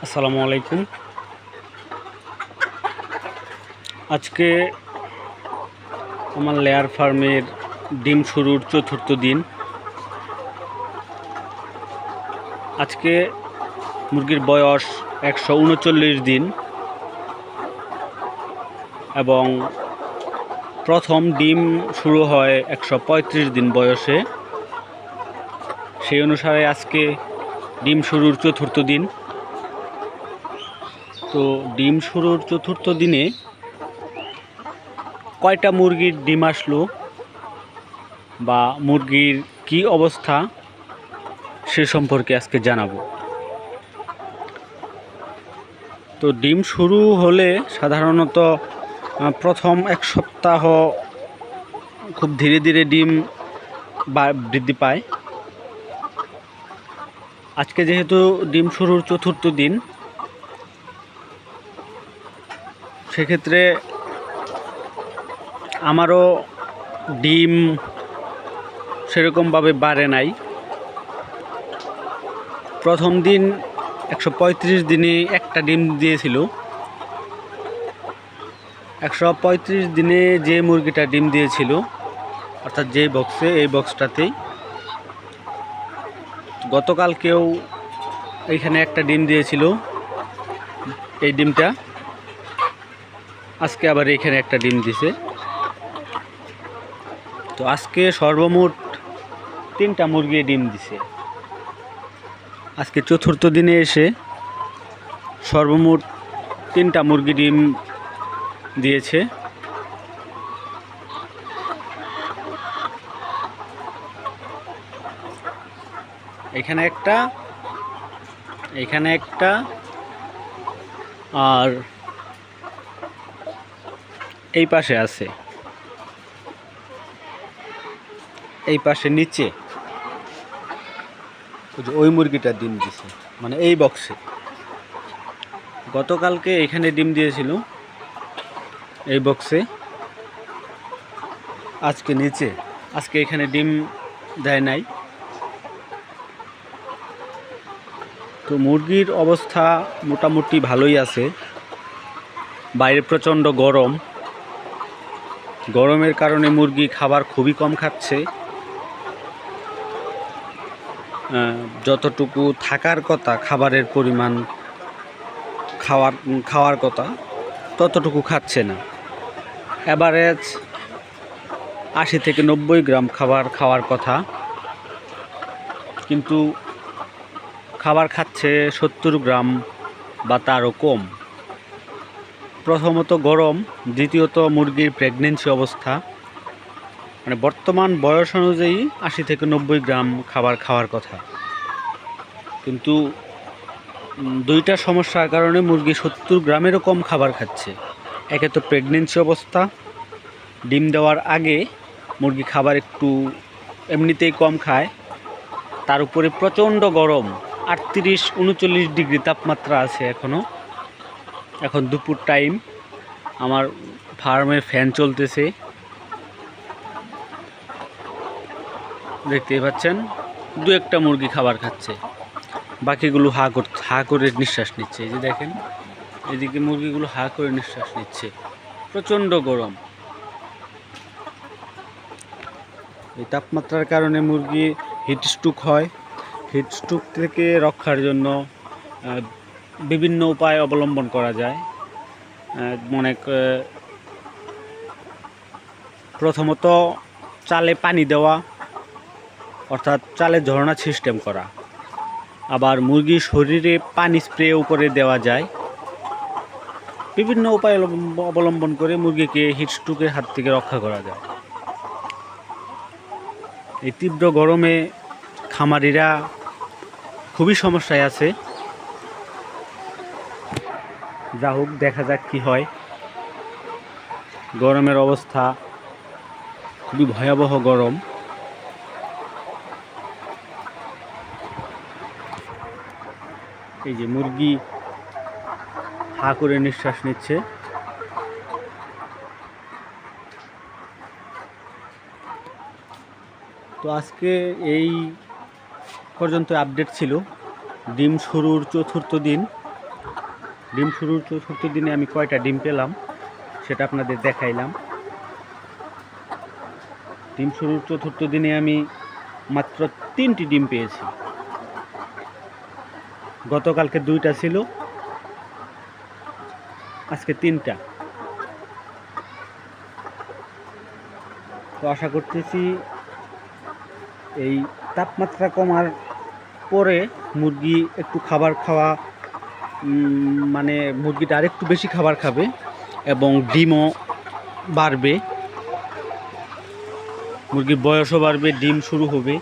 আসসালামু আলাইকুম। আজকে আমার লেয়ার ফার্মের ডিম শুরুর চতুর্থ দিন। আজকে মুরগির বয়স 139 দিন এবং প্রথম ডিম শুরু হয় 135 দিন বয়সে। সেই অনুসারে আজকে ডিম শুরুর চতুর্থ দিন। তো ডিম শুরুর চতুর্থ দিনে কয়টা মুরগির ডিম আসলো বা মুরগির কি অবস্থা সে সম্পর্কে আজকে জানাবো। তো ডিম শুরু হলে সাধারণত প্রথম এক সপ্তাহ খুব ধীরে ধীরে ডিম বৃদ্ধি পায়। আজকে যেহেতু ডিম শুরুর চতুর্থ দিন, সেক্ষেত্রে আমারও ডিম সেরকমভাবে বাড়ে নাই। প্রথম দিন 135 দিনে একটা ডিম দিয়েছিল। 135 দিনে যে মুরগিটা ডিম দিয়েছিল, অর্থাৎ যেই বক্সে, এই বক্সটাতেই গতকালকেও এইখানে একটা ডিম দিয়েছিল। এই ডিমটা আজকে আবার এখানে একটা ডিম দিছে। তো আজকে সর্বমোট 3টা মুরগি ডিম দিছে। আজকে চতুর্থ দিনে এসে সর্বমোট 3টা মুরগি ডিম দিয়েছে। এখানে একটা, এখানে একটা, আর এই পাশে আছে, এই পাশে নিচে ওই মুরগিটা ডিম দিছে, মানে এই বক্সে। গতকালকে এখানে ডিম দিয়েছিল এই বক্সে, আজকে নিচে। আজকে এখানে ডিম দেয় নাই। তো মুরগির অবস্থা মোটামুটি ভালোই আছে। বাইরে প্রচণ্ড গরম, গরমের কারণে মুরগি খাবার খুবই কম খাচ্ছে। যতটুকু থাকার কথা, খাবারের পরিমাণ খাওয়ার কথা, ততটুকু খাচ্ছে না। অ্যাভারেজ 80 থেকে 90 গ্রাম খাবার খাওয়ার কথা, কিন্তু খাবার খাচ্ছে 70 গ্রাম বা তারও কম। প্রথমত গরম, দ্বিতীয়ত মুরগির প্রেগনেন্সি অবস্থা, মানে বর্তমান বয়স অনুযায়ী 80 থেকে 90 গ্রাম খাবার খাওয়ার কথা, কিন্তু দুইটা সমস্যার কারণে মুরগি 70 গ্রামেরও কম খাবার খাচ্ছে। একে তো প্রেগনেন্সি অবস্থা, ডিম দেওয়ার আগে মুরগি খাবার একটু এমনিতেই কম খায়, তার উপরে প্রচণ্ড গরম, 38-39 ডিগ্রি তাপমাত্রা আছে এখনও। এখন দুপুর টাইম, আমার ফার্মে ফ্যান চলতেছে, দেখতেই পাচ্ছেন। দু একটা মুরগি খাবার খাচ্ছে, বাকিগুলো হা করে নিঃশ্বাস নিচ্ছে। এই যে দেখেন, এদিকে মুরগিগুলো হা করে নিঃশ্বাস নিচ্ছে, প্রচণ্ড গরম। এই তাপমাত্রার কারণে মুরগি হিটস্ট্রোক হয়। হিটস্ট্রোক থেকে রক্ষার জন্য বিভিন্ন উপায় অবলম্বন করা যায়। প্রথমত চালে পানি দেওয়া, অর্থাৎ চালে ঝর্ণা সিস্টেম করা। আবার মুরগির শরীরে পানি স্প্রেও করে দেওয়া যায়। বিভিন্ন উপায় অবলম্বন করে মুরগিকে হিটস্ট্রোকের হাত থেকে রক্ষা করা যায়। এই তীব্র গরমে খামারিরা খুবই সমস্যায় আছে। যা হোক, দেখা যাক কি হয়। গরমের অবস্থা খুবই ভয়াবহ গরম। এই যে মুরগি হা করে নিঃশ্বাস নিচ্ছে। তো আজকে এই পর্যন্ত আপডেট ছিল ডিম শুরুর চতুর্থ দিন। ডিম শুরুর ৪৪ দিনে আমি কয়টা ডিম পেলাম সেটা আপনাদের দেখাইলাম। ডিম শুরুর ৪৪ দিনে আমি মাত্র ৩টি ডিম পেয়েছি। গতকালকে 2টা ছিল, আজকে 3টা। তো আশা করতেছি এই তাপমাত্রা কমার পরে মুরগি একটু খাবার খাওয়া, মানে মুরগিটা আরেকটু বেশি খাবার খাবে এবং ডিমও বাড়বে, মুরগির বয়সও বাড়বে, ডিম শুরু হবে।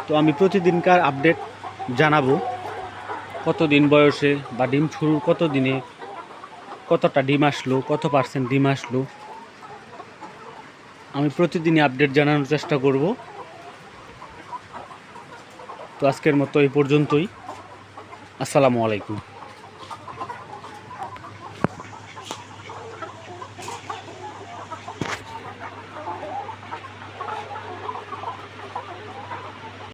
তো আমি প্রতিদিনকার আপডেট জানাবো, কতদিন বয়সে বা ডিম শুরুর কত দিনে কতটা ডিম আসলো, কত % ডিম আসলো, আমি প্রতিদিনই আপডেট জানানোর চেষ্টা করব। তো আজকের মতো এই পর্যন্তই। আসসালামু আলাইকুম।